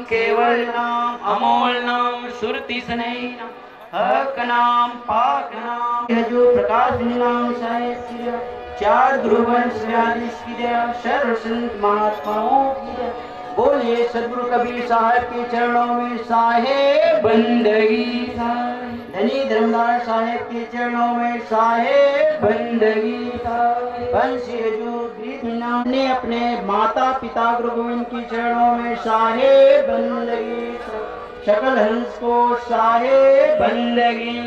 केवल नाम, अमोल नाम, सुरति स्नेही नाम, हक नाम, पाक नाम, जो प्रकाश नाम साहेब की चार गुरुवंश व्याधीश की दया, सर्व संत महात्माओं की दया। बोलिए सदगुरु कबीर साहब के चरणों में साहेब बंदगी, धनी धर्मदास साहेब के चरणों में साहेब बंदगी। बंसी ने अपने माता पिता गुरु गोविंद के चरणों में साहेब बंदगी। सकल हंस को साहेब बंदगी।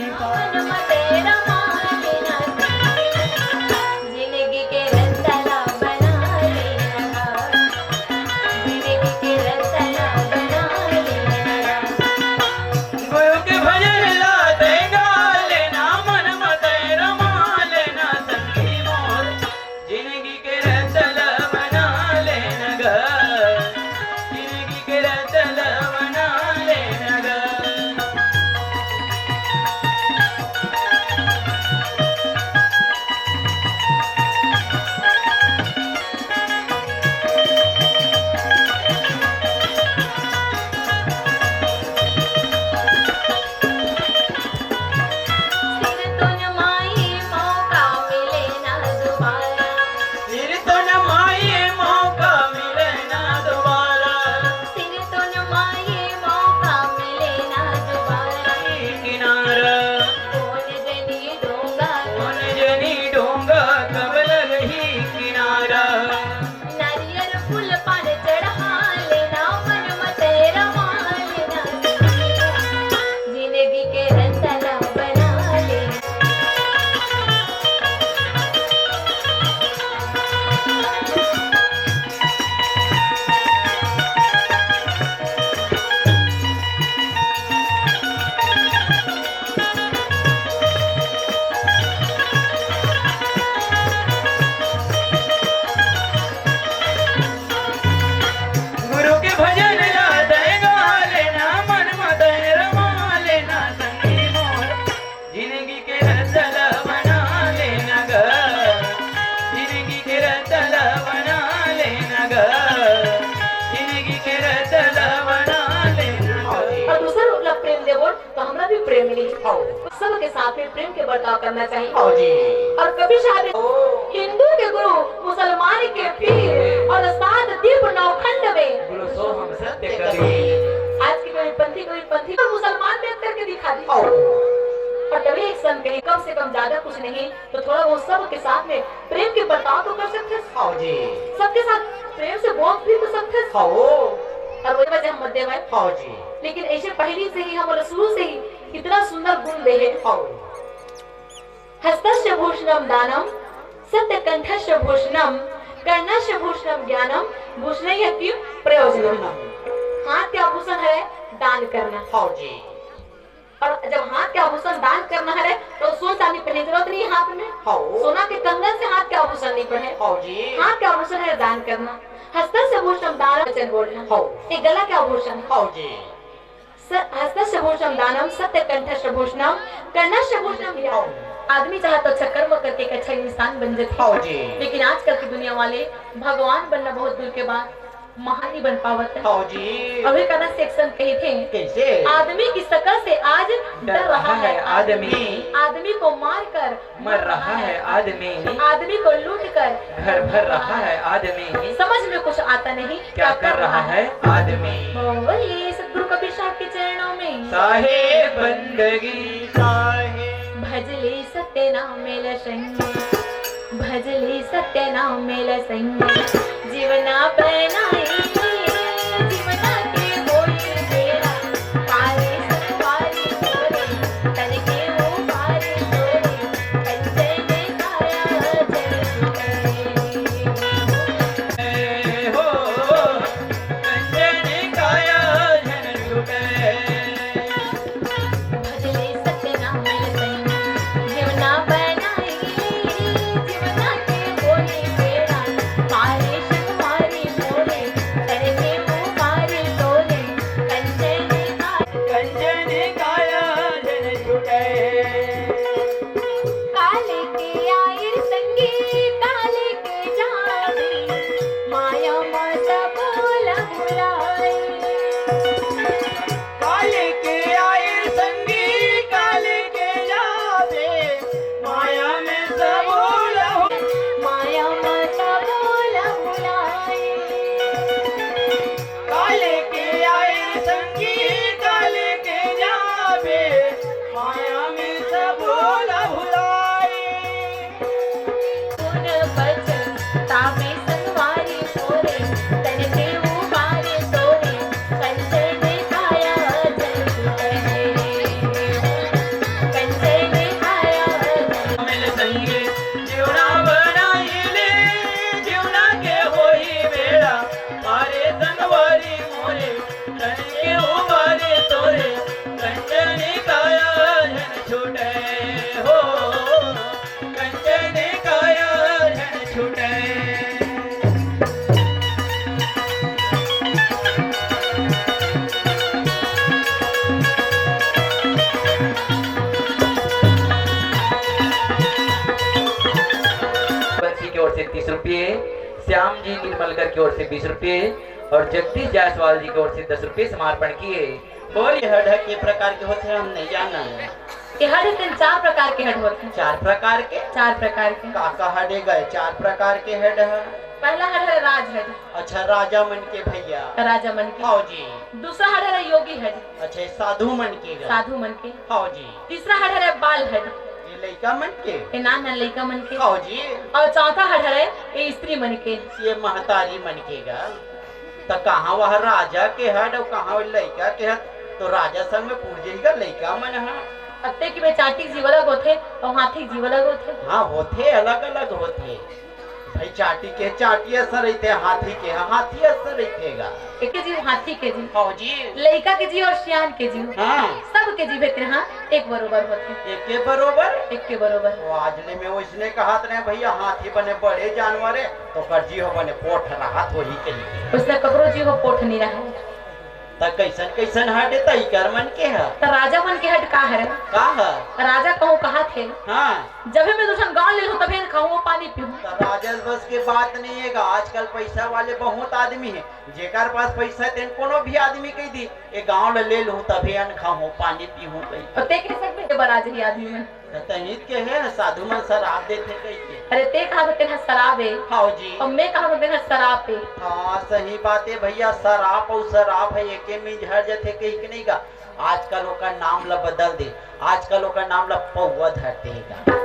सबके साथ में प्रेम के बर्ताव करना चाहिए। और कभी शायद हिंदू के गुरु, मुसलमान के पीर और सात दीप नौखंड में आज की कोई पंथी तो मुसलमान में करके दिखा दी। और तभी एक संत कहीं कम से कम ज्यादा कुछ नहीं तो थोड़ा वो सबके साथ में प्रेम के बर्ताव तो कर सकते, सबके साथ प्रेम से बहुत भी तो सकते। और वही वजह हम मध्य में लेकिन ऐसे पहली से ही हमारे शुरू से ही इतना सुंदर गुण दे है। हस्तस्य भूषणम दानम, सत्य कंठस्य भूषणम, कर्णस्य भूषणम ज्ञानम, भूषणस्य किम प्रयोजनम। हाथ के आभूषण है दान करना। और जब हाथ के आभूषण दान करना है तो सोना चांदी पहनने की जरूरत नहीं हाथ में। सोना के कंगन से हाथ के आभूषण नहीं पहने। हाथ के आभूषण है दान करना। हस्तस्य भूषणम दानम, वचन बोलना। ये गला के आभूषण है। हस्तस्य भूषणम दानम, सत्य कंठस्य भूषणम, कर्णस्य भूषणम ज्ञानम। आदमी चाहे तो अच्छा कर्म करके एक अच्छा इंसान बन जाते, लेकिन आजकल की दुनिया वाले भगवान बनना बहुत दूर के बाद महान नहीं बन पावत है। अभी का सेक्शन कहे थे कैसे आदमी की शकल से आज डर रहा है आदमी, आदमी को मार कर मर रहा है आदमी, आदमी को लूट कर घर भर रहा है आदमी, समझ में कुछ आता नहीं क्या कर रहा है आदमी। बोलिए सतगुरु कबीर साहब के चरणों में साहेब बंदगी। साहेब भजले सत्य नाम मेल संग, भजले सत्य नाम मेल संग, जीवना बनाई जीवना के बोल तेरा, पारे सतवारी तोरे तन के वो पारे तोरे, कंचन काया जल हो, कंचन काया जन लुटे। भजले सत्य नाम मेल संग, जीवना बनाई जीवना के बोल तेरा, पारे सतवारी तोरे श्याम जी निर्मलकर की ओर से 20 रुपए और जगदीश जायसवाल जी की ओर से 10 रुपए समर्पण किए। बोलिए हड के प्रकार के होते हैं हम नहीं जाना। ये हड के 4 प्रकार के हड होते हैं। 4 प्रकार के 4 प्रकार के काका हडे गए 4 प्रकार के हेड है। पहला हड है राज हड। अच्छा राजा मन के भैया राजा मन के। हाँ जी। दूसरा हड है योगी हड। अच्छा साधु मन के साधु मन के। हाँ जी। तीसरा हड है बाल हड। ये लड़का मन के। ये नान लड़का मन के। हाँ जी। और चौथा हड है ये स्त्री मन के। ये महतारी मन के गा। तो कहाँ वह राजा के हड और कहाँ लड़का के हड। तो राजा संग में पूछ जाएगा लड़का मन है। अत्ते की बेचाटी जीव अलग होते और हाथी जीव अलग होते। हाँ होते अलग अलग होते भाई। चाटी के चाटी असर रहते, हाथी के हाथी असर रहेगा। एक जीव हाथी के जीव। हाँ जी। लड़का के जीव और सियान के जीव। हाँ सब के जीव एक हाँ एक बरोबर होते। एक के बरोबर। एक के बरोबर। तो आजले में उसने कहा था भैया हाथी बने बड़े जानवर है तो कर जी हो बने पोठ रहा तो ही कहीं उसने ककरो जीव हो पोठ नहीं रहा। त कैसन कैसन हट तई कर मन के है। तो राजा मन के हट का है। का है राजा कहूँ कहा थे। हाँ जब मैं दूसरा गाँव ले लूँ तभी खाऊँ पानी पीऊँ। राजा बस के बात नहीं है। आजकल पैसा वाले बहुत आदमी है जेकर पास पैसा है कोनो भी आदमी कह दी ये गाँव ले लूँ तभी अन्न खाऊँ पानी पीऊँ कहीं। ते कह सकते बराज ही आदमी में तनित के है साधु मन शराब देते कहीं के। अरे ते कहा तो तेरा शराब है। हाँ जी। और मैं कहा तो तेरा शराब है। हाँ सही बात है भैया। शराब और शराब है एक में झड़ जाते कहीं के नहीं का। आजकल ओका नाम ला बदल दे। आजकल ओका नाम ला पौवा धरते है।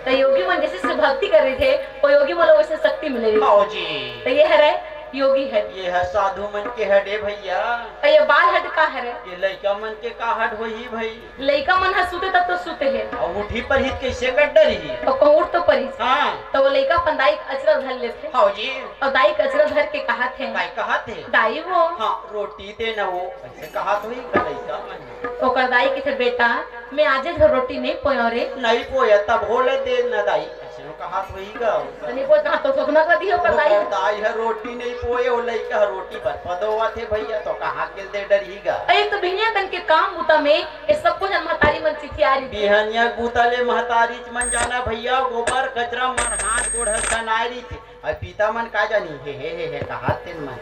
तो योगी मन जैसे से भक्ति कर रहे थे वो योगी मन वैसे शक्ति मिलेगी। हाँ जी। तो ये है योगी है। ये है साधु मन के हडे भैया। और ये बाल हट का है। ये लड़का मन के का हट हो ही भाई। लड़का मन है सूते तब तो सूते है। और उठी पर ही कैसे कर डरी। और कहूँ तो परी। हाँ तो वो लड़का अपन दाई अचरा धर लेते। हाँ जी। और दाई अचरा धर के कहा थे। कहा थे दाई वो हाँ रोटी दे ना वो ऐसे कहा तो ही लड़का मन। ओकर दाई के थे बेटा मैं आज घर रोटी नहीं पोया रे। नहीं पोया तब होले दे न दाई ऐसे कहा तो ही गा। नहीं पोया कहा तो सोचना कर दी ओकर दाई। दाई है रोटी नहीं पोए वो लड़का रोटी पर पदोवा थे भैया तो कहाँ के दे डरीगा। एक तो बिहनिया कन के काम बूता में ये सब कुछ महतारी मन चिथियारी। बिहनिया गुताले महतारी मन जाना भैया गोबर कचरा मन हाथ गोड़ सनारी थे। और पिता मन का जानी हे कहा थे मन।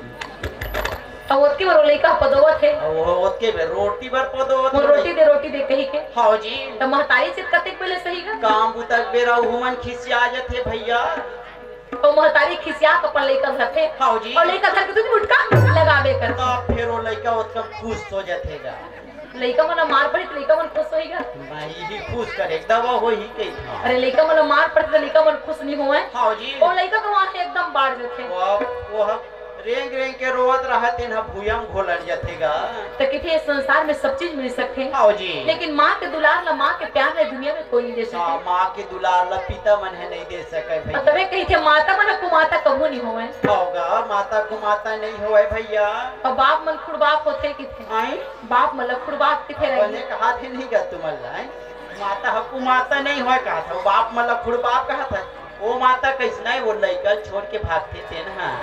और ओतके बर लइका पदोवा थे। वो ओतके बे रोटी बर पदोवा वो रोटी दे कही के। हाँ जी। तो महतारी से कतेक पहले सही गा। काम बुतक बेरा हुमन खिसिया जाते भैया। तो महतारी खिसिया अपन लइका घर थे। हाँ जी। और लइका घर के तुम उठका लगाबे कर। तब फिर वो लइका ओतका खुश हो जातेगा। लइका मन मार पड़ी तो लइका मन खुश होईगा। नहीं ही खुश करे दवा हो ही कही था। अरे लइका मन मार पड़ी तो लइका मन खुश नहीं होए। हाँ जी। और लइका को वहां से एकदम बाढ़ जाते। वो रेंग रेंग के रोवत रहते ना भूयम घोलट जातेगा। तो किथे संसार में सब चीज मिल सकते हैं। हाँ जी। लेकिन माँ के दुलार ला माँ के प्यार में दुनिया में कोई नहीं दे सकते। माँ के दुलार ला पिता मन है नहीं दे सके भैया। तबे कही थे माता मन कुमाता कबू नहीं होए। होगा माता को माता नहीं होए भैया। और बाप मन खुड़बाप होते किथे। आई बाप मन खुड़बाप किथे रहे। बने कहा थे नहीं गा तुमला माता हकु माता नहीं होए कहा था। बाप मतलब खुड़बाप कहा था। वो माता कैसे नहीं वो लइका छोड़ के भागते थे ना।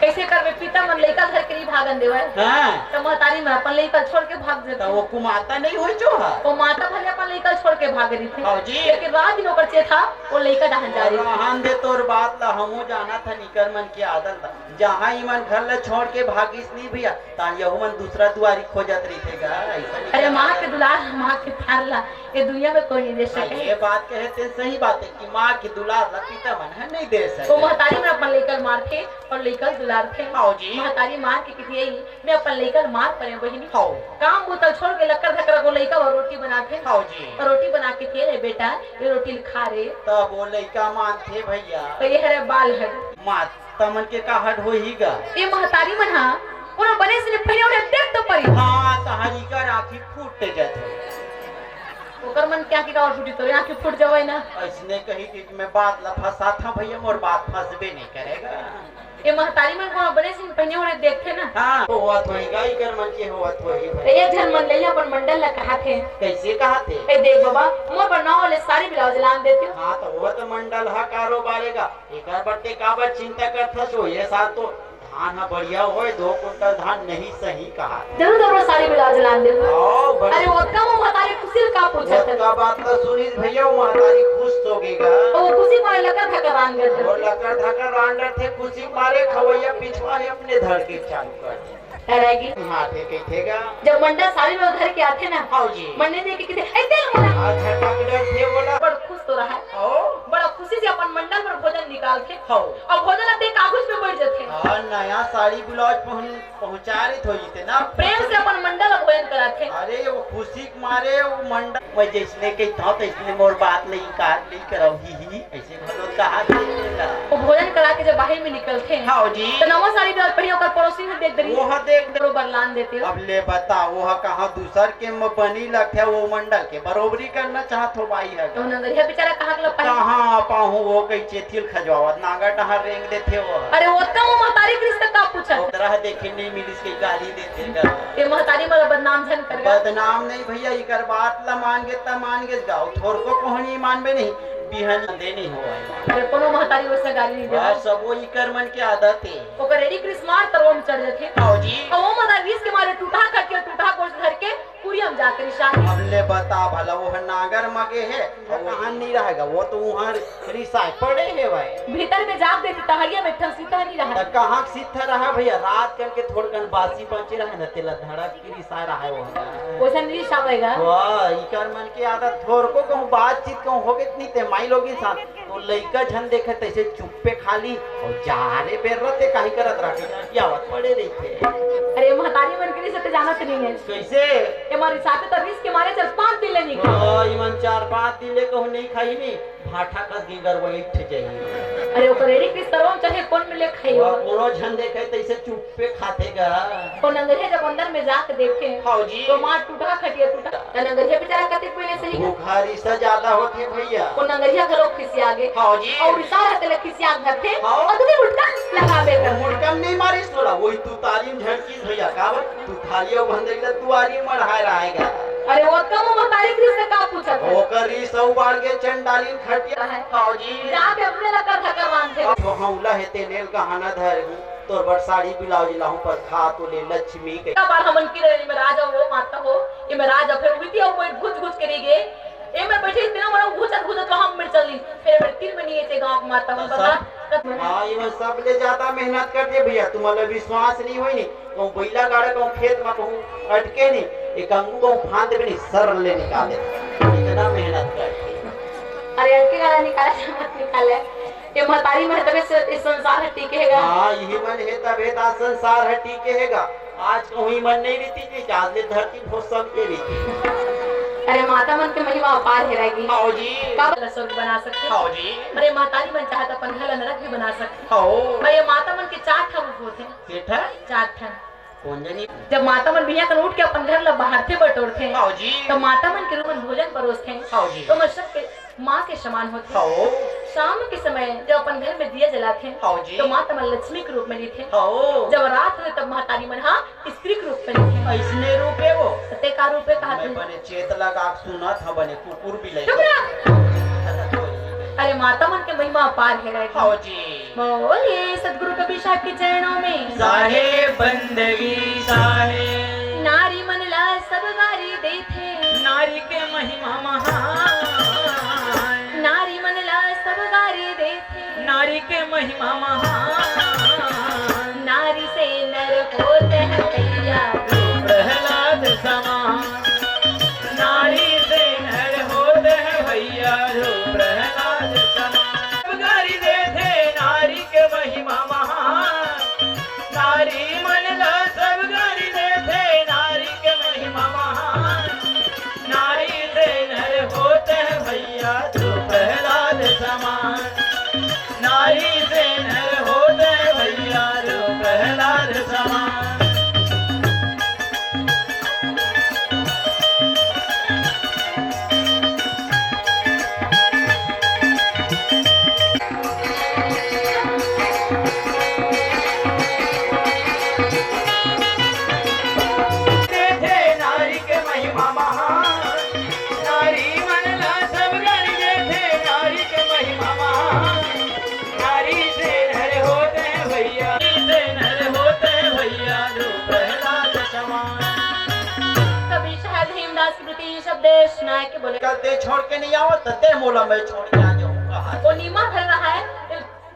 कैसे करवे पिता मन लइका घर के लिए भागन देवे। हाँ तो महतारी में अपन लइका छोड़ के भाग तो जाते। वो कुमाता नहीं हो जो है। वो माता भले अपन लइका छोड़ के भाग रही थी। हाँ जी। लेकिन रात दिन ओकर चे था वो लइका डहन जा रही थी। रहन दे तोर बात ला हमू जाना था निकर मन की आदत था। जहाँ ही मन घर ला छोड़ के भागिस नहीं भैया तान यहू मन दूसरा दुआरी खोजत रही थे ऐसा। अरे माँ के दुलार माँ के प्यार ला ये दुनिया में कोई नहीं दे सके। ये बात कहते सही बात है कि माँ की दुलार ला पिता मन है नहीं दे सके। वो महतारी में अपन लइका मार थे और लइका दुलार थे। हाँ जी। महतारी मार के किथे यही मैं अपन लइका मार पड़े बहिनी। हाँ काम बोतल छोड़ के लक्कर धक्कर को लइका और रोटी बनाते। हाँ जी। और रोटी बना के थे रे बेटा ये रोटी खा रे। तब वो लइका मान थे भैया। तो ये है बाल हड। माता मन के का हट हो ही गा। ये महतारी मन हा उन बने से पहले उन्हें देख तो पड़ी। हाँ तहारी का राखी फूट जाते। ओकर मन क्या की और फूटी तो आंखें फूट जावे ना। ऐसने कही कि मैं बात ला फंसा था भैया मोर बात फंसबे नहीं करेगा। ये महतारी मन को बने से पहले उन्हें देखते ना। हाँ हुआ तो ही गाय कर मन के हुआ तो ही तो ये जन मन ले अपन मंडल ला कहा थे। कैसे कहा थे। ए देख बाबा मोर बनाओ वाले सारी ब्लाउज लान देते हो। हाँ तो वो तो मंडल हा कारोबारेगा एक बट्टे काबर चिंता करता सो ये साथ तो धान बढ़िया हो 2 कुंटल धान नहीं सही कहा। जरूर जरूर साड़ी ब्लाउज लान दे। आओ बड़े अरे वो कम महतारी खुशी का पूछत है। का बात तो सुनी भैया महतारी खुश होगेगा। वो खुशी मारे लकर भगवान गए। और लकर धकर रांडर थे खुशी मारे खवैया पिछवा अपने धड़ के चालू कर दे। रहेगी हां थे कहेगा जब मंडा साड़ी में उधर के आते ना। हां जी मंडे ने किते ऐते बोला अच्छा पकड़ थे बोला बड़ा खुश तो रहा। ओ बड़ा खुशी से अपन मंडल पर भोजन निकालते। हां अब भोजन आते कागज पे बैठ जाते। हां नया साड़ी ब्लाउज पहुंचा रहे हो जीते ना प्रेम से अपन मंडल भोजन कराते। अरे वो खुशी के मारे वो मंडल मैं जैसने के था तो इसने मोर बात नहीं काट नहीं कराओ ही ऐसे भलो कहा देगा। वो भोजन करा के जब बाहर में निकलते हैं हां जी तो नवा साड़ी ब्लाउज पहनी होकर पड़ोसी ने देख दे वो देख बरोबर लान देते हो। अब ले बता वो कहाँ दूसर के बनी लगे वो मंडल के बरोबरी करना चाहत हो भाई है तो नगरिया बेचारा कहां के लपा कहाँ पाहू वो कई चेथिल खजवावत नागा डहर रेंग देते वो अरे वो कम महतारी के रिश्ते का पूछा तरह देखे नहीं मिलिस के गाली देते कर ये महतारी मेरा बदनाम झन कर गया। बदनाम नहीं भैया इकर बात ला मान गे गाओ थोर को कोहनी मानबे नहीं बिहन देनी हो अरे कोनो महतारी वैसे गाली नहीं दे सब वो इकर मन के आदत है ओकर रेडी क्रिसमस तरव में चढ़ जाते। आओ जी और वो मदा 20 के मारे टूटा करके टूटा कोस धर के पूरी हम जाकर निशान हमले बता भला वो नागर मगे है और वहां नहीं रहेगा वो तो वहां रिसाई पड़े है भाई भीतर में जाग देती तहरिया में ठंसीता नहीं रहा त कहां सीधा रहा भैया रात कन के थोड़कन बासी बचे रहे न तेला धड़क की रिसाई रहा वो वैसे नहीं शावेगा वाह इकर मन की आदत थोर को कहूं बातचीत कहूं होगे नहीं ते माई लोगी साथ तो लइका झन देखे तैसे चुप्पे खाली और जारे बेर रहते काहे करत रखे यावत पड़े रही अरे महतारी मन के से जानत नहीं है कैसे हमारे साथ तो 20 के मारे चल 5 दिन ले नहीं खा इमन 4-5 दिन ले कहूं नहीं खाई नहीं भाठा कस गिंगर वो इठ जाई अरे ओकर रेडी किस तरह चाहे कौन मिले खाई वो कोनो झन देखे तैसे चुप्पे खातेगा को नंगरिया जब अंदर में जाके देखे हां जी तो मां टूटा खटिया टूटा नंगरिया बेचारा कते पहले सही बुखारी से ज्यादा होती भैया को नंगरिया घरो खिसी आगे हां जी और इशारा तेले खिसी आग घर थे हाँ। और तुझे उल्टा लगावे कर मुड़कम नहीं मारी सोला वही तू तालीम झड़की भैया कावर तू थालियो बंदेला तू आरी मढ़ाए रहेगा अरे वो कम महतारी के से का पूछत है ओकर ई सौ बार के चंडालीन खटिया है हां जी जाके अपने लगा धक्का मानते वहां उला हेते लेल कहाना धर तोर बर साड़ी ब्लाउज लाहू पर खा तो ले लक्ष्मी के बार हमन की रे में राजा वो माता हो ये में राजा फिर उठी और कोई घुस घुस करेगे ए मैं बैठे इतना बड़ा घुसत वहां में चली फिर मेरे 3 महीने से गांव माता हूं बता हां ये सब ले ज्यादा मेहनत कर दे भैया तुम्हारा विश्वास नहीं होई नी तो बैला गाड़ा को खेत में कहूं अटके नहीं एक अंगू को फांद भी नहीं सर ले निकाल दे इतना मेहनत कर अरे अटके गाड़ा निकाले मत निकाले ये महतारी में तबे से इस संसार है टिकेगा हां यही मन है तबे ता संसार है टिकेगा आज कोई मन नहीं रीति कि आज ले धरती भोस सब के रीति अरे माता मन के महिमा अपार है रहेगी हां जी का स्वर्ग बना सकते हां जी अरे महतारी मन चाहत अपन घर नरक भी बना सकते हां अरे माता मन के 4 ठन होते हैं बेटा 4 ठन कौन जानी जब माता मन बिया कर उठ के अपन घर ला बाहर थे बटोरते हां जी तो माता मन के रूप में भोजन परोसते हैं हां जी तो मशक के माँ के समान होते हैं हां शाम के समय जब अपन घर में दिया जलाते हैं हां जी तो माता मन लक्ष्मी के रूप में ली थे हां जब रात हुए तब महतारी मन हाँ स्त्री के रूप में ली थे ऐसने रूप है वो सत्य का रूप है कहा मैं बने चेत लगा सुना था बने कुकुर भी ले चुप रह। अरे माता मन के महिमा अपार है रहेगी हां जी बोलिए सदगुरु कबीर साहब के चरणों में साहे बंदगी साहे नारी मन ला सब गारी दे थे नारी के महिमा महान नारी मन ला सब गारी दे थे नारी के महिमा महान नारी से नर होते हैं भैया प्रहलाद समान नारी से नर होते हैं भैया जो प्रहलाद समान गारी दे थे नारी के महिमा महान नारी मन ला सब गारी दे थे नारी के महिमा महान नारी से नर होते हैं भैया जो प्रहलाद समान नारी से नर होते हैं भैया जो प्रहलाद समान कभी शायद हेमदास की कृति शब्देश नायक के बोले कहते छोड़ के नहीं आओ तते मोला मैं छोड़ के आ जाऊंगा। वो नीमा भर रहा है,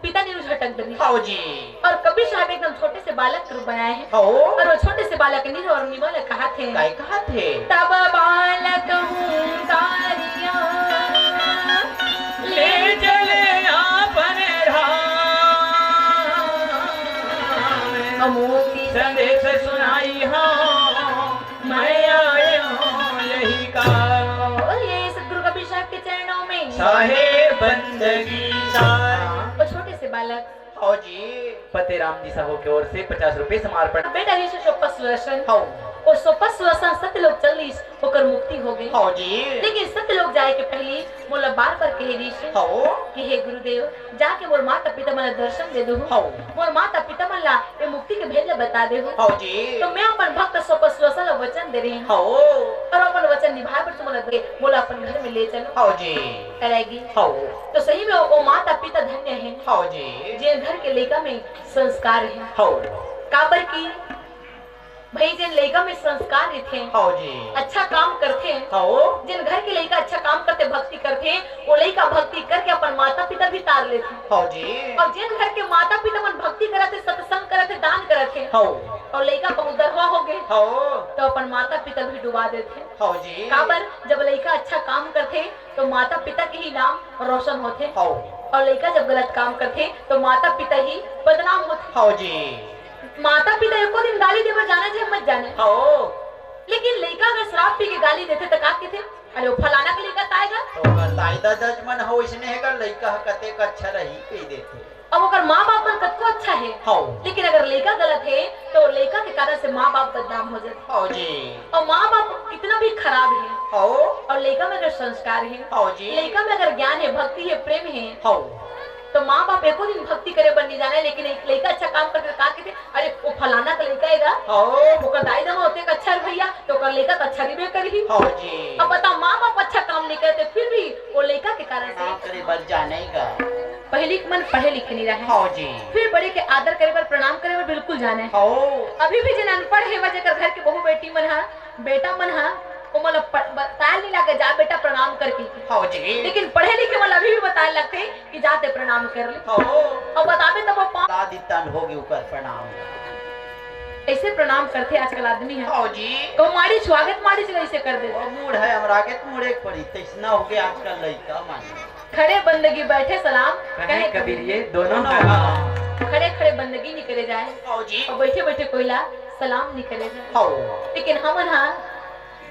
पिता ने उसे झटक दी। हाँ जी। और कभी साहब एकदम छोटे से बालक के रूप बनाए हैं। हाँ। और वो छोटे से बालक नीर और नीमा ने कहा थे, काय कहा थे? तब बालक हूँ कारिया ले चले आपने मोती संदेश सुनाई हो मैं आया हूँ यही का। और ये सदगुरु कबीर साहब के चरणों में साहे बंदगी सार। वो छोटे से बालक हाँ जी। पते राम जी साहू की ओर से 50 रुपए समर्पण। बेटा ऋषि सोपस सुदर्शन हाँ। और सोपस सुदर्शन सत्यलोक चलीस होकर मुक्ति हो गई। हाँ जी। लेकिन सत्यलोक जाए के पहले मोला बार बार कहे ऋषि हाँ। कि हे गुरुदेव जाके मोर माता पिता मन दर्शन दे दो। हाँ। मोर माता पिता मन ला ये मुक्ति के भेद ला बता दे। हाँ जी। तो मैं अपन भक्त सोपस सुदर्शन ला वचन दे रही हूँ। हाँ। और अपन वचन निभाए पर तुम मोला अपन घर में ले चलो। हाँ जी। करेगी। हाँ। तो सही में वो माता पिता धन्य है। हाँ जी। जे घर के लड़का में संस्कार है। हाँ। काबर की भाई जिन लड़का में संस्कार थे, हाँ जी। अच्छा काम करते हैं, हाँ। जिन घर के लड़का अच्छा काम करते भक्ति करते हैं, वो लड़का भक्ति करके अपन माता पिता भी तार लेते। हाँ जी। और जिन घर के माता पिता मन भक्ति करते सत्संग करते दान करते हाँ। और लड़का को उदरवा हो गए हाँ। तो अपन माता पिता भी डुबा देते। हाँ जी। काबर जब लड़का अच्छा काम करते तो माता पिता के ही नाम रोशन होते। हाँ। और लड़का जब गलत काम करते तो माता पिता ही बदनाम होते। हाँ जी। माता पिता एको दिन गाली देवर जाना चाहे मत जाने। हाँ। लेकिन लड़का अगर शराब पी के गाली देते तो का कहते अरे वो फलाना का लड़का ताएगा। तो अगर ताईदा जजमन हो इसने है कर लड़का कते का अच्छा रही कह देते। अब अगर माँ बाप मन कतको अच्छा है, हाँ। लेकिन अगर लड़का गलत है तो लड़का के कारण से माँ बाप बदनाम हो जाते। हाँ जी। और माँ बाप कितना भी खराब है हाँ। और लड़का में अगर संस्कार है, हाँ जी। लड़का में अगर ज्ञान है, भक्ति है, प्रेम है, हाँ। तो माँ बाप एको दिन भक्ति करे बन नहीं जाना। लेकिन एक लड़का अच्छा काम करते का कहते अरे वो फलाना का लड़का है हाँ। ओकर दाई दमा होते का अच्छा भैया तो ओकर लड़का तो अच्छा रिबे करी। हाँ जी। अब बता माँ बाप अच्छा काम नहीं करते फिर भी वो लड़का के कारण ना से करे बल जानेगा। पहले के मन पढ़े लिखे नहीं रहे। हाँ जी। फिर बड़े के आदर करे पर प्रणाम करे पर बिल्कुल जाने। हाँ। अभी भी जिन अनपढ़ है वजह घर के बहू बेटी मन हा बेटा मन हा वो मतलब बताया नहीं लगे जा बेटा प्रणाम करके। हाँ जी। लेकिन पढ़े लिखे वाला अभी भी बताए लगते कि जाते प्रणाम कर ले। हाँ। और बतावे तब वो दादी तन होगी ऊपर प्रणाम। ऐसे प्रणाम करते आजकल आदमी है। हाँ जी। तो माड़ी स्वागत माड़ी से ऐसे कर दे। वो मूड है हमरा के मुड़े पड़ी तैसना हो गया आजकल लड़का मान। खड़े बंदगी बैठे सलाम कहे कबीर ये दोनों खड़े खड़े बंदगी नहीं करे जाए हाँ जी। और बैठे बैठे कोयला सलाम नहीं करे जाए। हाँ। लेकिन हम ना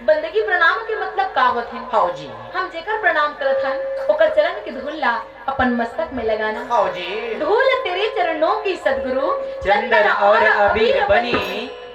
बंदगी प्रणाम के मतलब का होते हैं। हाँ जी। हम जेकर प्रणाम करत हन ओकर चरण की धूल ला अपन मस्तक में लगाना। हाँ जी। धूल तेरे चरणों की सदगुरु चंदन और अबीर बनी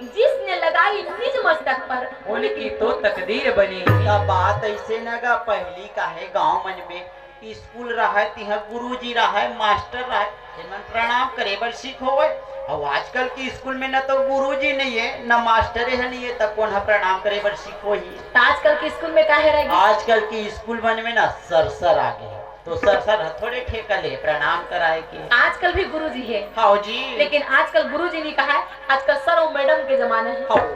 जिसने लगाई निज मस्तक पर उनकी तो तकदीर बनी। तब बात ऐसे न गा पहली का है गांव मन में स्कूल रहा है तिहा गुरुजी रहा है मास्टर रहा है जिनमन प्रणाम करे बर सीख होवे। अब आजकल की स्कूल में न तो गुरुजी नहीं है न मास्टर है नहीं है तब कौन है प्रणाम करे बर सीखो ही। तो आजकल के स्कूल में काहे रह गए? आजकल की स्कूल मन में ना सर आ गए तो सर थोड़े ठेका ले प्रणाम कराए के। आजकल भी गुरुजी है। हाँ जी। लेकिन आजकल गुरुजी नहीं कहा है, आजकल सर और मैडम के जमाना है। हाँ।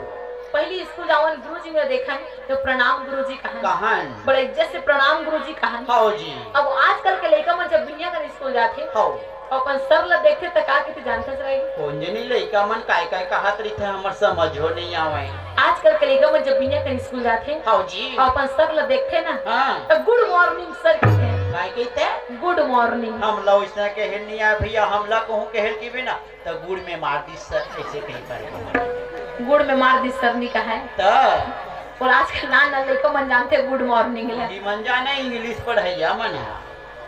पहली स्कूल जावन गुरुजी में देखा तो प्रणाम गुरुजी कहा बड़े इज्जत से प्रणाम गुरुजी कहा। हाँ जी। अब आजकल के लड़का मन जब बिनिया कर स्कूल जाते हाँ। अपन सर ला देखते तो का कहते जानते रही कौन जनी लड़का मन काय कहत रही थे हमर समझो नहीं आवे। आजकल के लड़का मन जब बिनिया कर स्कूल जाते हाँ जी। अपन सर ला देखते ना हाँ। तो गुड मॉर्निंग सर कहते हैं। काय कहते गुड मॉर्निंग। हम लोग इसना कहल नहीं आए भैया हमला कहूँ कहल की बिना तो गुड़ में मार दी सर ऐसे कहीं पर गुड़ में मार दी सर नहीं कहा है। तो और आजकल नान लड़का मन जानते गुड मॉर्निंग है। मन जाने इंग्लिश पढ़ैया मन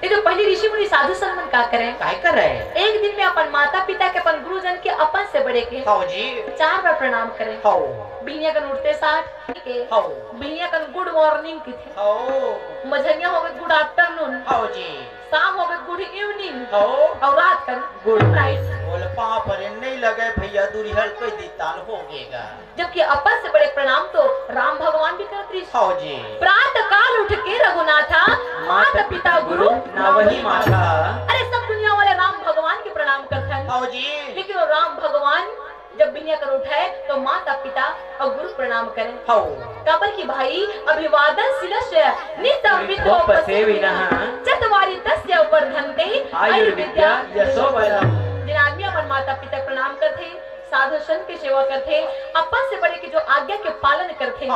ये तो पहली ऋषि मुनि साधु संत मन का करे काय कर रहे एक दिन में अपन माता पिता के अपन गुरुजन के अपन से बड़े के हाँ जी 4 बार प्रणाम करे। हाँ। बिनिया कन उठते साथ के हाँ। बिनिया कन गुड मॉर्निंग की थे। हाँ। मझनिया हो गए गुड आफ्टरनून। हाँ जी। शाम हो गए गुड इवनिंग। हाँ। और रात कन गुड नाइट। बोल पाँव पर नहीं लगे भैया दूरी हल कोई दिताल हो गएगा। जबकि अपन से बड़े प्रणाम तो राम भगवान भी करते हैं। हाँ जी। प्रातः काल उठ के रघुनाथा माता पिता गुरु ना वही माता। अरे सब दुनिया वाले राम भगवान के प्रणाम करते हैं। हाँ जी। लेकिन वो राम भगवान जब बिनिया कर उठाए तो माता पिता और गुरु प्रणाम करें। हो काबर की भाई अभिवादन शिलस्य नित्यं विद्योपसेविनः चत्वारि तस्य वर्धन्ते आयुर्विद्या यशो बलम्। जिन आदमी अपन माता पिता प्रणाम करते, साधु संत की सेवा करते, अपन से बड़े की जो आज्ञा के पालन करते,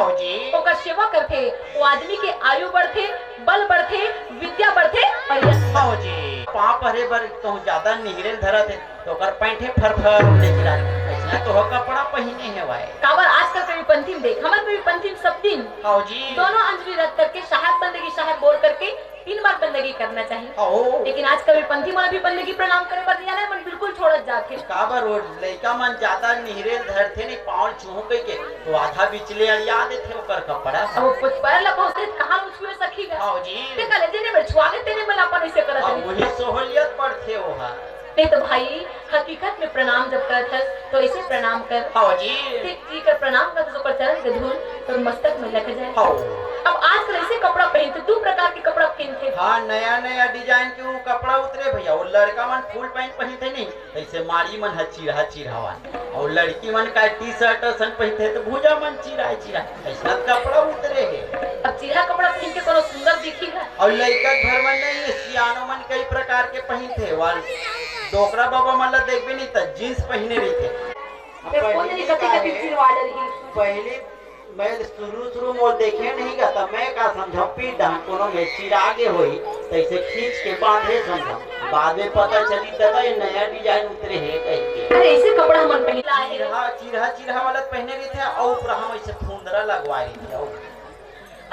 ओकर सेवा करते, वो आदमी के आयु बढ़ते, बल बढ़ते, विद्या बढ़ते और यश जी पाप हरे बर तो ज्यादा निहरे धरत है तो कर पैंठे फरफर उड़े गिरा ऐसा तो कपड़ा पहने है भाई। काबर आजकल कभी पंथिम देख, हमारे कभी पंथिम सब दिन जी दोनों अंजलि रख करके साहब बंदगी साहब बोल करके 3 बार बंदगी करना चाहिए। लेकिन आज कभी पंथी मन भी बंदगी प्रणाम करे पर जाने मन बिल्कुल छोड़त जाते। काबर रोज लड़का मन ज्यादा निहरे धरते नहीं पाँव छू के तो आधा बिचले अड़िया देते ओकर कपड़ा अब कुछ पैर ला पहुंचते कहां उछवे सखीगा जी ते कले जेने में छुआगे तेने में अपन ऐसे करत अब वही सोहलियत पड़ते ओहा नहीं तो भाई हकीकत में प्रणाम जब करत हस तो ऐसे प्रणाम कर जी ठीक कर प्रणाम कर तो चरण के धूल तो मस्तक में लग जाए। अब आजकल ऐसे कपड़ा पहनते 2 प्रकार के कपड़ा पहनते। हाँ नया नया डिजाइन के वो कपड़ा उतरे भैया और लड़का मन फुल पैंट पहनते नहीं ऐसे मारी मन चिढ़ा चिढ़ावा और लड़की मन का टी शर्ट सन पहनते तो भुजा मन चिढ़ा चिढ़ा ऐसा कपड़ा उतरे है। अब चिढ़ा कपड़ा पहन के कोनो सुंदर दिखेगा और लड़का घर में नहीं सियानो मन कई प्रकार के पहनते वाल डोकरा बाबा मतलब देखबे नहीं तो जींस पहने रहते पहले मैं शुरू मोल देखे नहीं गा तब मैं का समझा पीठ कोनो में चिरागे होई तैसे खींच के बांधे समझा बाद में पता चली तब ये नया डिजाइन उतरे है कह के। अरे ऐसे कपड़ा हमन पहनला है चिरहा चिरहा वाला पहने रहते और ऊपर हम ऐसे फुंदरा लगवाए रहते।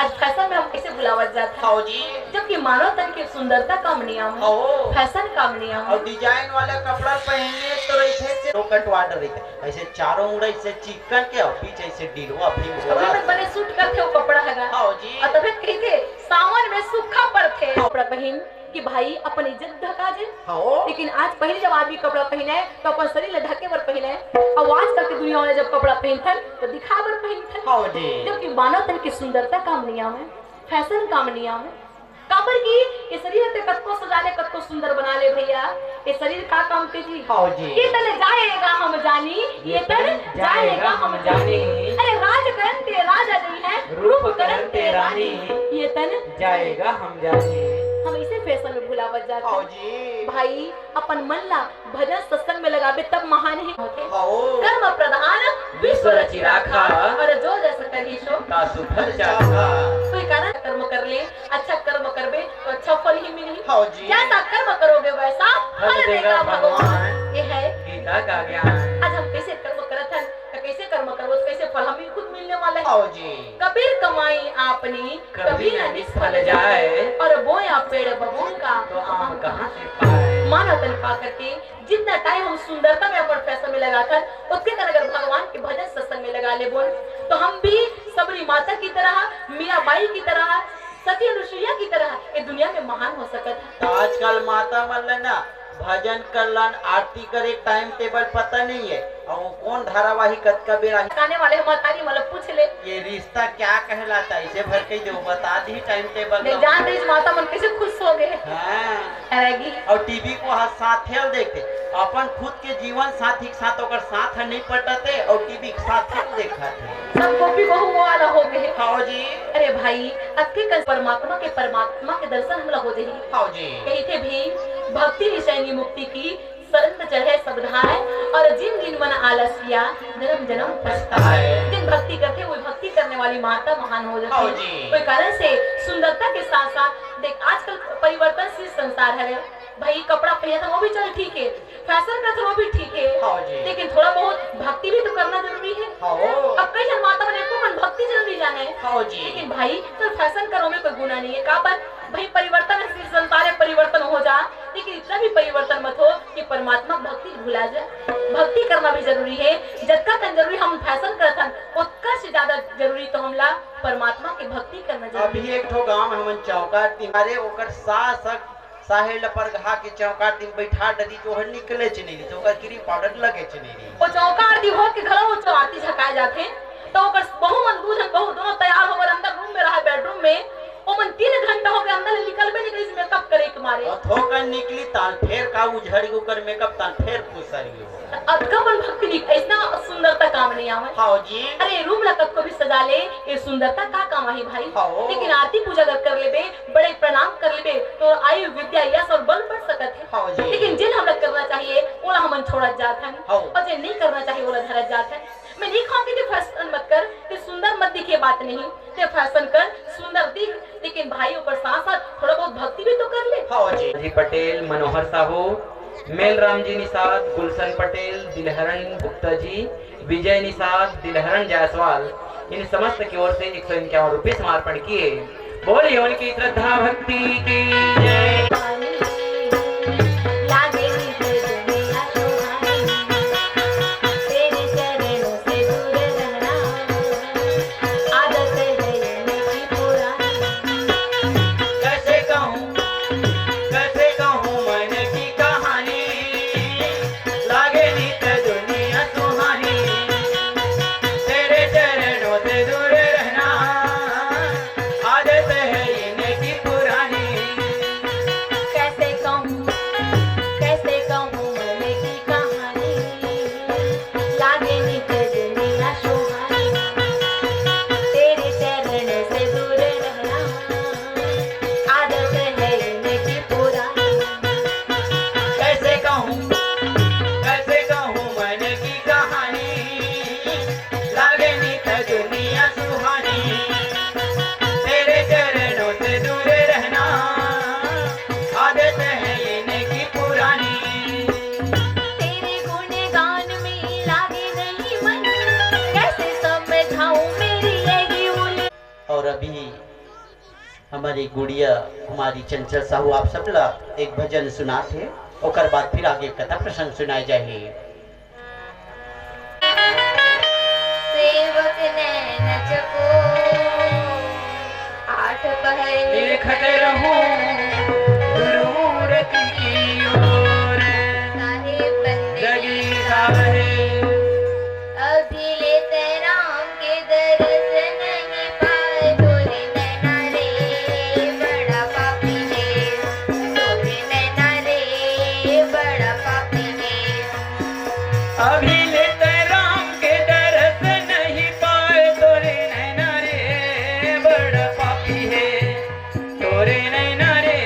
आज फैशन में हम कैसे बुलावत जाता हाँ जी जबकि मानव तन की सुंदरता काम नियम है, फैशन काम नियम और डिजाइन वाला कपड़ा पहनने तो रहते रोकट वाटर रहते ऐसे चारों मुड़ा ऐसे चिकन के और पीछे ऐसे डिलवा भी अभी तक बने सूट करते हो कपड़ा हैगा। हाँ जी और तबे कहते सावन में सूखा पड़ते कपड़ा पहन कि भाई अपन इज्जत ढका जे। लेकिन आज पहले जब आदमी कपड़ा पहने तो अपन शरीर ढके बर पहने और आजकल की दुनिया में जब कपड़ा पहनथन तो दिखावर पहनथन जबकि मानव तन की सुंदरता काम नियम है, फैशन काम नियम है। काबर की ये शरीर ते कतको सजा ले कतको सुंदर बना ले भैया ये शरीर का काम के जी। ये तले जाएगा हम जानी ये तले जाएगा हम जानी। अरे राज करते राजा नहीं है रूप करते रानी ये तन जाएगा हम जाने। हम इसे फैशन में भुलावत जाते हैं भाई अपन मन ला भजन सत्संग में लगाबे तब महान है होते। कर्म प्रधान विश्व रचि राखा और जो जैसा करी सो का सुफल चाखा। कोई कारण कर्म कर ले अच्छा कर्म करबे तो अच्छा फल ही मिली। जैसा कर्म करोगे वैसा फल देगा भगवान। ये है गीता का ज्ञान। आज हम कैसे कर्म करत हैं तो कैसे कर्म करबो तो कैसे फल हमें खुद मिलने वाला है। कबीर कमाई आपनी कभी न निष्फल जाए और बोया पेड़ बबूल का तो आम कहाँ से पाए। मानव तन पा करके जितना टाइम हम सुंदरता में अपन फैशन में लगाकर उसके तरह अगर भगवान के भजन सत्संग में लगा ले बोल तो हम भी सबरी माता की तरह मीराबाई की तरह सती अनुसुईया की तरह ये दुनिया में महान हो सकता है। आजकल माता मन ना भजन करलन आरती करे टाइम टेबल पता नहीं है और वो कौन धारावाहिक कतका बेरा गाने वाले हमारी मतलब पूछ ले ये रिश्ता क्या कहलाता है इसे भर के दो बता दी टाइम टेबल नहीं जान रही माता मन कैसे खुश हो गए रहेगी। और टीवी को हाथ साथ देखते अपन खुद के जीवन साथी के साथ ओकर साथ नहीं पटते और टीवी के साथ देखते सब गोपी बहू वाला हो गए। हाँ जी अरे भाई अक्के कल परमात्मा के दर्शन हमला हो जाही। हाँ जी कही थे भी भक्ति निशानी मुक्ति की संत चढ़े सबधाए और जिन जिन मन आलस किया जन्म जन्म पछताए। जिन भक्ति करते वो भक्ति करने वाली माता महान हो जाती है। कोई कारण से सुंदरता के साथ साथ देख आजकल परिवर्तनशील संसार है भाई कपड़ा पहने तो वो भी चल ठीक है फैशन का तो वो भी ठीक है लेकिन थोड़ा बहुत भक्ति भी तो करना जरूरी है। अब कई जन माता बने को मन भक्ति जरूरी जाने लेकिन भाई तो फैशन करो में कोई गुना नहीं है। का पर भाई परिवर्तन संसार परिवर्तन हो जा लेकिन इतना भी परिवर्तन मत हो कि परमात्मा भक्ति भुला जाए। भक्ति करना भी जरूरी है जतका कन जरूरी हम फैशन करथन उतना से ज्यादा जरूरी तो हमला परमात्मा की भक्ति करना जरूरी। अभी एक ठो गांव में हमन चौकाट तिमारे ओकर सासक साहेल पर घा के चौकाट दिन बैठा डदी तो हर निकले चनेली तो ओकर क्रीम पाउडर लगे चनेली ओ चौकाट दी हो के घरो वो आरती झकाए जाथे तो ओकर बहु मन दूजन बहु दोनों तैयार होकर अंदर रूम में रहा बेडरूम में ओ मन 3 घंटा हो गया अंदर निकल में निकली से मेकअप करे के मारे और थोकन निकली तान फेर का उझड़ गो कर मेकअप तान फेर फुसर गयो अब कबन भक्ति नहीं ऐसा सुंदरता काम नहीं आवे हां जी अरे रूम लगत को भी सजा ले ये सुंदरता का काम है भाई हाँ। लेकिन आरती पूजा कर लेबे बड़े प्रणाम कर लेबे तो आयु विद्या यश और बल बढ़ सकत है हाँ जी। लेकिन जिन हम लोग करना चाहिए ओला हमन छोड़त जात हन हाँ। और जे नहीं करना चाहिए ओला धरत जात हन मैं नहीं कहूंगी कि फैशन मत कर कि सुंदर मत दिखे बात नहीं ते फैशन कर सुंदर दिख लेकिन भाई ऊपर साथ साथ थोड़ा बहुत भक्ति भी तो कर ले हां जी जी पटेल मनोहर साहू मेलराम जी निषाद गुलशन पटेल दिलहरण गुप्ता जी विजय निषाद दिलहरण जायसवाल इन समस्त की ओर से 151 रुपये समर्पण किए बोलिए उनकी श्रद्धा भक्ति की जय लागे नीचे दुनिया सुहानी तेरे चरणों से दूर रहना आदत है मेरी पुरानी कैसे कहूं मन की कहानी लागे नित दुनिया सुहानी तेरे चरणों से दूर रहना आदत है इनकी पुरानी कैसे कहूँ मन की कहानी लागे नीचे दुनिया सुहानी तेरे चरणों से दूर रहना आदत है इनकी पुरानी कैसे कहूं मन की कहानी लागे नित दुनिया सुहानी तेरे चरणों से दूर रहना आदत है इनकी पुरानी तेरे गुणगान में लागे नहीं मन कैसे समझाऊं मेरी यही उलझन और अभी हमारी गुड़िया कुमारी चंचल साहू आप सब ला एक भजन सुनाते ओकर बाद फिर आगे कथा प्रसंग सुनाए जाए सेवक नैन चको 8 पहर देखते रहूं दूर की ओर साहेब बंदे जगी सावरे अभी लेते राम के दर्श नहीं पाए बोले नैना रे बड़ा पापी है बोले नैना रे बड़ा पापी है अभी लेते राम के दरस नहीं पाए तोरे नैना रे बड़ पापी है तोरे नैना रे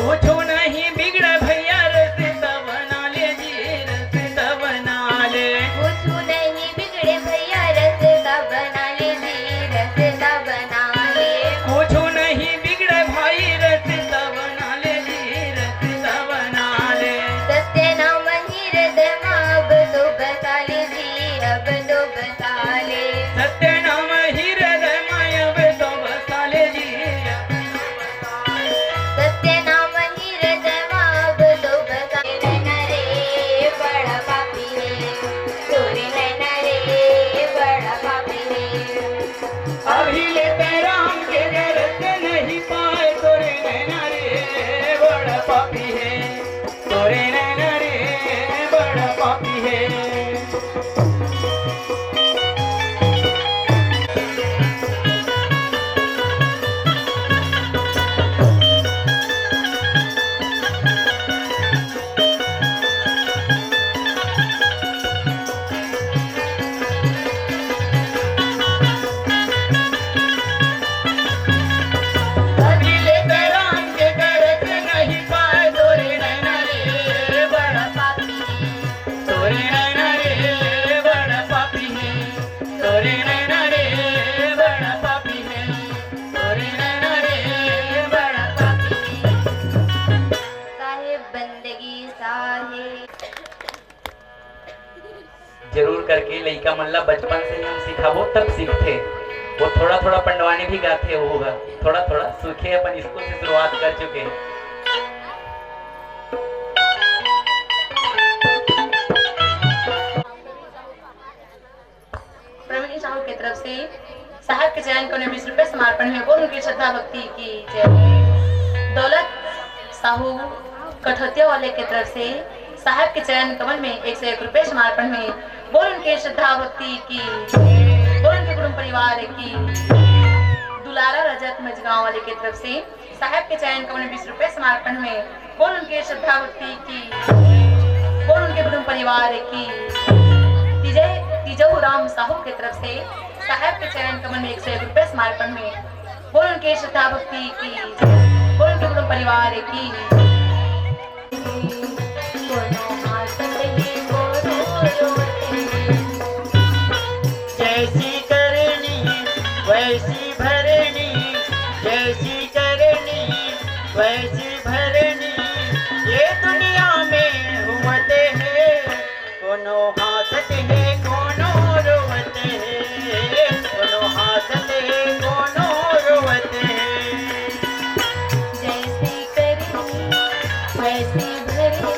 कुछ नहीं बिगड़ भैया रस्ता बना ले जी रस्ता बना ले कुछ नहीं बिगड़े भैया रस्ता बना ले जी रस्ता बना ले कुछ नहीं बिगड़े भाई रस्ता बना ले जी रस्ता बना ले सत्य नाम ही हृदय अब तो बता ले जी अब तो बता ले सत्य नाम ही हृदय में अब तो बसा ले जी सत्य नाम ही हृदय अब तो बता नैना रे बड़ा पापी है तोरे नैना रे बड़ा पापी है अभी लेते राम के गरज नहीं पाए तोरे नैना रे बड़ा पापी है तोरे नैना रे बड़ा पापी है अभी लेते राम के गरज नहीं पाए तोरे नैना रे बड़ा पापी है तोरे नैना रे बड़ा पापी है तोरे नैना रे बड़ा पापी है तोरे नैना रे बड़ा पापी है साहेब बंदगी साहेब जरूर करके लइका मल्ला बचपन से ही हम सिखाबो तब सीखते वो थोड़ा थोड़ा पंडवानी भी गाते होगा थोड़ा थोड़ा सूखे अपन स्कूल से शुरुआत कर चुके हैं प्रवीण साहू की तरफ से साहब के चयन को 20 रुपए समर्पण में बोल उनकी श्रद्धा भक्ति की जय दौलत साहू कठौतिया वाले की तरफ से साहब के चयन कमल में 101 रुपए समर्पण में बोल उनके श्रद्धा भक्ति की बोल उनके कुटुंब परिवार की दुलारा रजत मजगांव वाले की तरफ से साहब के चयन कमल में 20 रुपए समर्पण में बोल उनके श्रद्धा भक्ति की बोल उनके कुटुंब परिवार की तीजऊ राम साहू की तरफ से साहब के चरण कमल में 101 रुपए समर्पण में बोल उनके श्रद्धा भक्ति की बोल उनके कुटुंब परिवार की जैसी करनी वैसी भरनी जैसी करनी वैसी भरनी ये दुनिया में हुमते हैं कोनो हाथत है कोनो रोवत है कोनो हाथत है कोनो रोवत है जैसी करनी वैसी भरनी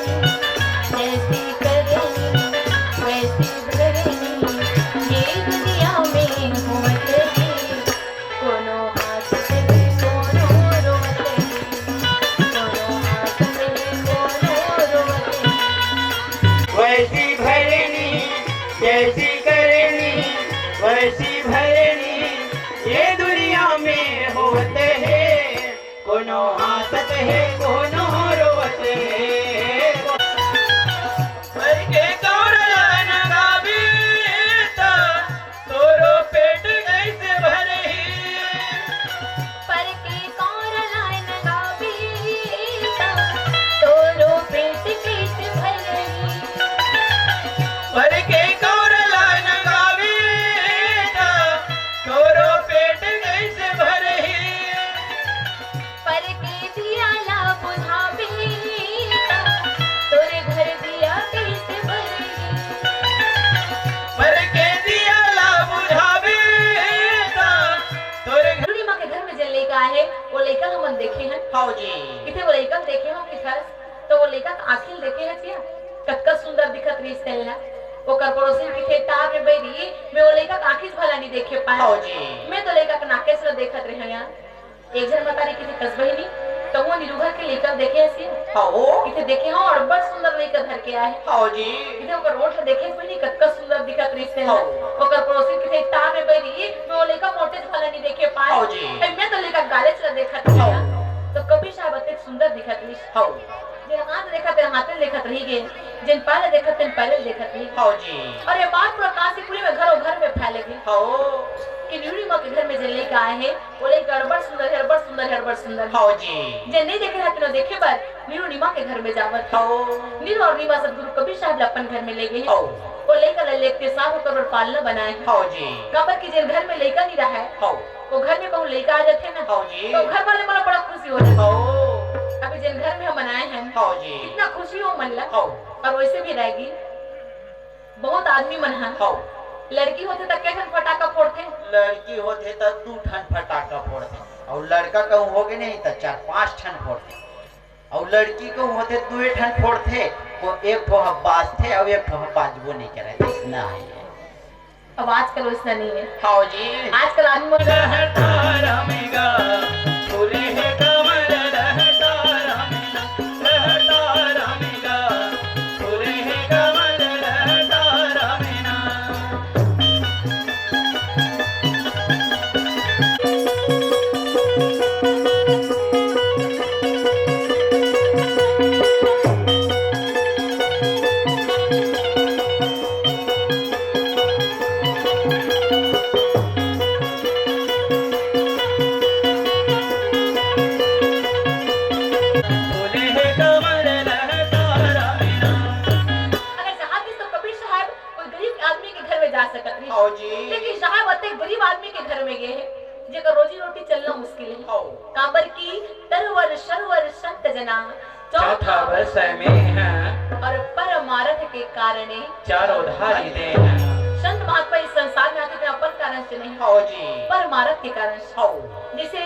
जैसी करनी वैसी भरनी ये दुनिया में होत है कोनो हाथ से कोनो रोत है कोनो हाथ से कोनो रोत है वैसी भरनी जैसी करनी वैसी भरनी ये दुनिया में होते हैं कोनो हाथत है कोनो रोवत है पर के कौरला न गावी तोरो पेट कैसे भरे पर के कौन लाइन गावी तोरो पेट कैसे भरे पर के कौरला न गावी तोरो पेट कैसे भरे पर के दिया ला बुझावे तोरे घर दिया कैसे भरे पर के दिया ला बुझावे तोरे बुढ़ी माँ के घर में जल लड़का है वो लड़का हम देखे हैं हाउ जी किथे वो लड़का देखे हम किस घर तो वो लड़का आखिर देखे है सिया कतका सुंदर दिखत रही सेला वो कर पड़ोसी किथे तार में बैठी मैं वो लड़का आखिर भला नहीं देखे पाया हाउ जी मैं तो लड़का का नाके से देखत रहे यार एक जन बता रही किसी कसबे ही नहीं तो वो निरुभर के लेकर देखे ऐसी हाउ किथे देखे हो और बड़ सुंदर लेकर घर के आए हाउ जी किथे ओकर रोट देखे कोई नहीं कतका सुंदर दिखत रही से हाँ। ओकर पड़ोसी किथे तार में बैठी मैं वो लेकर मोटे भला नहीं देखे पाए हाँ जी। मैं तो लेकर गाले से देखत रही तो कभी शायद अति सुंदर दिखत रही हाउ जिन हाथ देखत तेरे हाथे देखत रही गे, जिन पैर देखत तेन पैर देखत रही। हाँ जी। और ये बात पूरा काशीपुरी में घरों घर में फैले गई। हाँ कि न्यूरी माँ के घर में जिन लेके आए हैं, वो लेके अड़बड़ सुंदर है, अड़बड़ सुंदर है, अड़बड़ सुंदर है। हाँ जी। जिन नहीं देखे रहते न देखे पर नीरू नीमा के घर में जावत। हाँ। नीरू और नीमा सदगुरु कबीर साहब अपन घर में ले गए हैं। हाँ। वो लेकर लेके साथ होकर पालना बनाए हैं। हाँ जी। काबर की जिन घर में लेकर नहीं रहा है, हाँ। वो घर में कहूँ लेकर आ जाते ना, हाँ जी। तो घर वाले मला बड़ा खुशी हो जाता। हाँ। अभी जिन घर में हम बनाए हैं, हाँ जी। इतना खुशी हो मन लग। हाँ। और वैसे भी रहेगी बहुत आदमी मन है। हाँ। लड़की होते तक कैसे फटाका फोड़ते, लड़की होते तो 2 ठन फटाका फोड़ते और लड़का कहूँ हो गए नहीं तो 4-5 ठन फोड़ते और लड़की को होते 2 ठन फोड़ते, वो एक ठो बाजते और एक ठो बाजबो नहीं करे इतना है। अब आजकल वैसा नहीं है। हाँ जी। आजकल आदमी लेकिन साहब अते गरीब आदमी के घर में गए हैं जेकर रोजी रोटी चलना मुश्किल है। काबर की तरवर शरवर संत जना चौथा वर्ष में है और परमार्थ के कारण चारों धारी दे हैं। संत महात्मा इस संसार में आते थे अपन कारण से नहीं, हाँ जी। परमार्थ के कारण से। हाँ। जैसे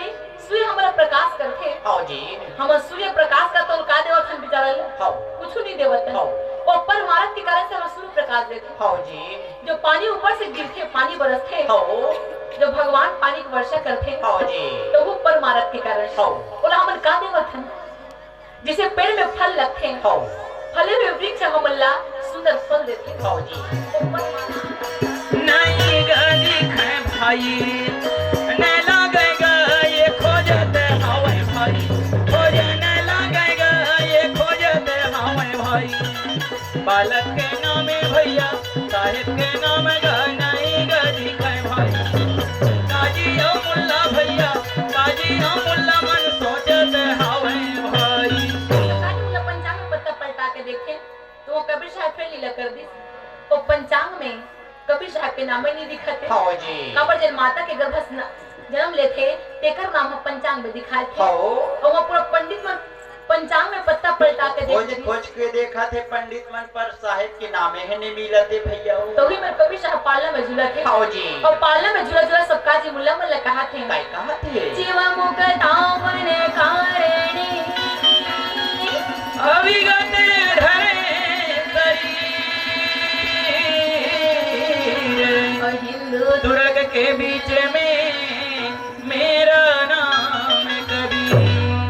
सूर्य हमारा प्रकाश करते, हाँ जी। हम सूर्य प्रकाश का तो का देवत हम बिचारल, हाँ। कुछ नहीं देवत है। हाँ। और परमार्थ के कारण से हम सूर्य प्रकाश देते। हाँ जी। जो पानी ऊपर से गिरते, पानी बरसते, हाँ। जो भगवान पानी की वर्षा करते, हाँ जी। तो वो परमार्थ के कारण से। हाँ। बोला हमन का देवत है, जिसे पेड़ में फल लगते हैं, हाँ। फले में वृक्ष हम अल्लाह सुंदर फल देते हैं। हाँ जी। वो परमार्थ। नहीं गली खाए भाई न लगेगा ये खोजते हवे भाई, खोजे न लगेगा ये खोजते हवे भाई। बालक के नाम भैया साहिब के नाम नहीं गली खाए भाई। काजी ओ मुल्ला भैया, काजी ओ मुल्ला मन सोचते हवे भाई। काजी मुल्ला पंचांग में पत्ता पलटा के देखे तो वो कबीर साहब फिर लीला कर दी। वो पंचांग में कबीर साहब के नाम नहीं दिखते। हाँ जी। काबर जन माता के गर्भ से जन्म लेते तेकर नाम हम पंचांग में दिखाए थे। हाँ। और वो पूरा पंडित मन पंचांग में पत्ता पलटा के देखते, खोज के देखा थे पंडित मन पर साहिब के नामे है नहीं मिलते भैया। तो ही मैं कबीर साहब पालना में झूला थे। हाँ जी। और पालना में झूला झूला सब काजी मुल्ला मुल्ला कहा थे, काय कहा थे जीवा मुख दामन कारणी अविगत धरे हिंदू दुर्ग के बीच में मेरा नाम कभी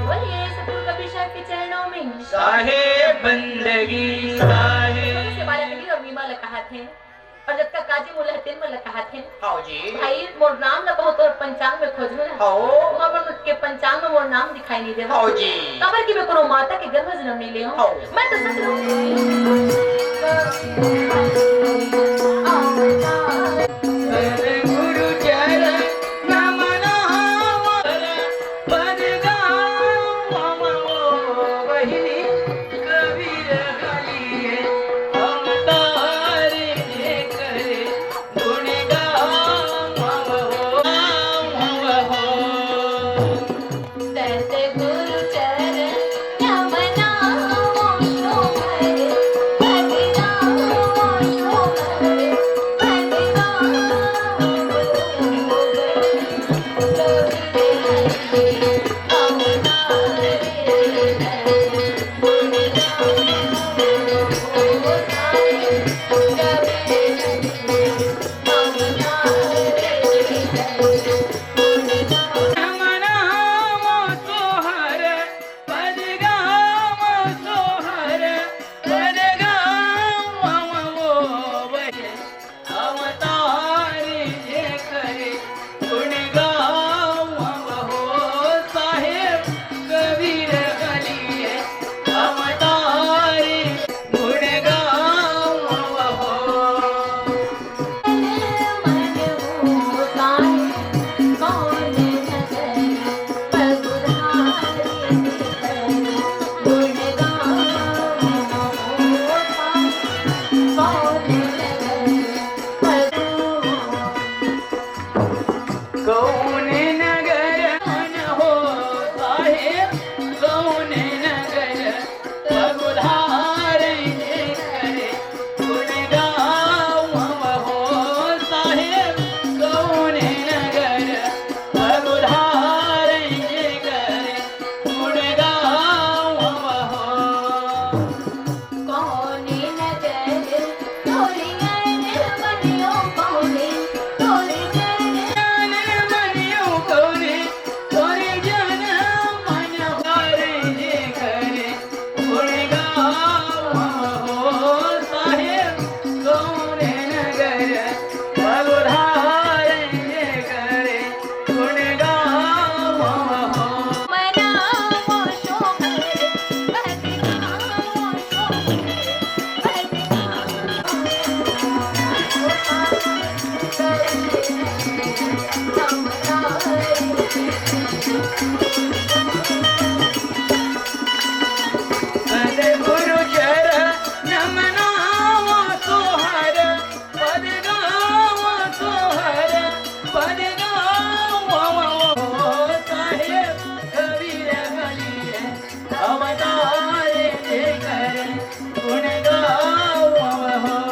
बोलिए सतगुरु कबीर साहब के चरणों में साहेब बंदगी साहेब। से बाला कबीर और मीमा ने कहा थे। और जब तक काजी मुल्ला तीन में कहा थे, हाँ जी। भाई मोर नाम न बहुत और पंचांग में खोज ना। हाँ। वहां पर के पंचांग में मोर नाम दिखाई नहीं दे। हाँ जी। काबर की मैं कोनो माता के गर्भ जन्म नहीं ले हूं। हाँ। मैं तो सच गुरु चरण नमन पद गाँव बहिनी कबीर गलिए हम तारे करे गुण गाँव सतगुरु चरण नमना शोभर भगना शोभर भगना अवतारे कर गुण गावहो।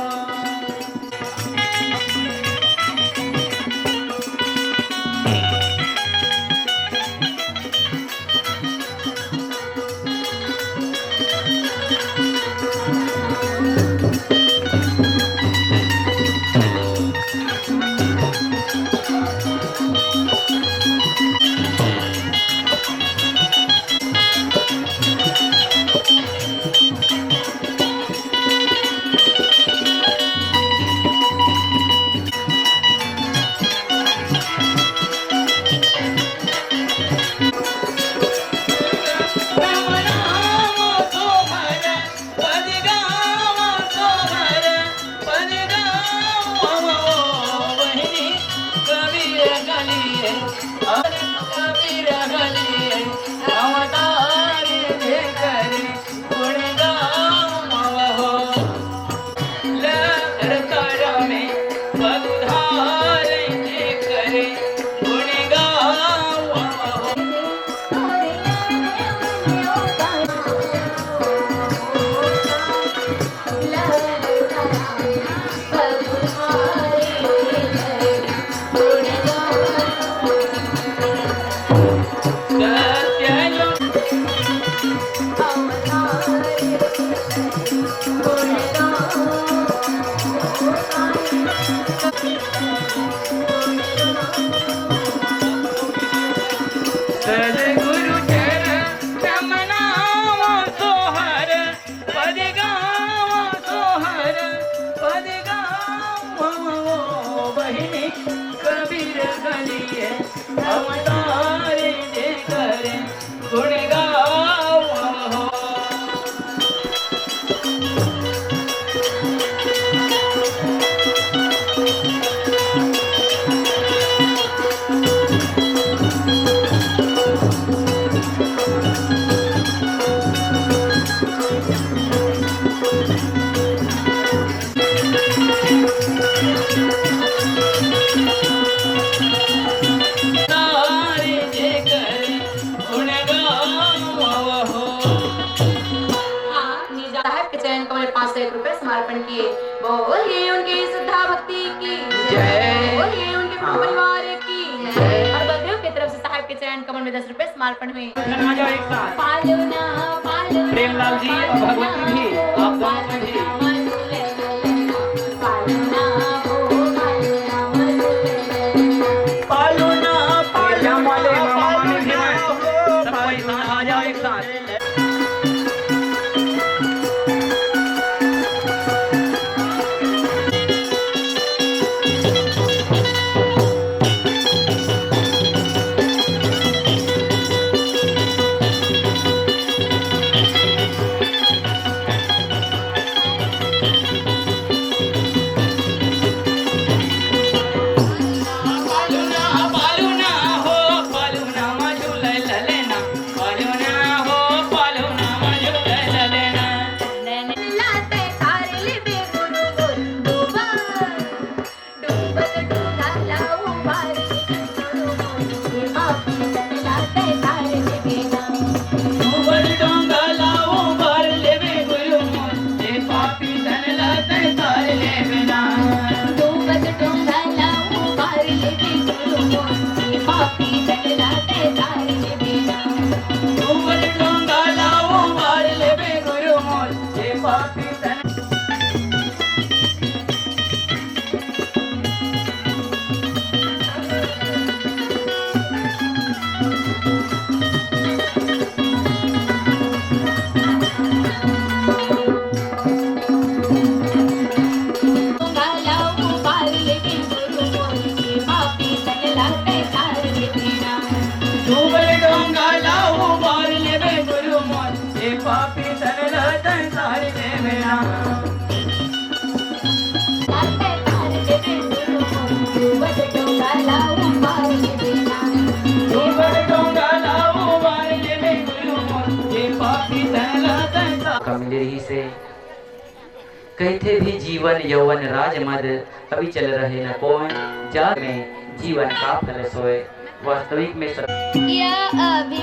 सद्गुरु चरण नाम सोहर पद गाव सोहर पद गाव बहिनी कबीर गलिए अवतारे जे करे गुण गावहो। समर्पण किए। बोलिए उनकी श्रद्धा भक्ति की जय। बोलिए उनके परिवार की जय। और बंधुओं की तरफ से साहब के चरण कमल में 10 रुपए समर्पण हुए। आ जाओ एक साथ। पालना पालना प्रेमलाल जी और भगवती भी आप दोनों में भी पालना हो पालना पालना वाले मामा मामी भी हैं सब कोई साथ आ जाओ एक साथ। कमलेरी से कहते भी जीवन यौवन राज मद अभी चल रहे न कोई जाग में जीवन का फल सोए वास्तविक में या अभी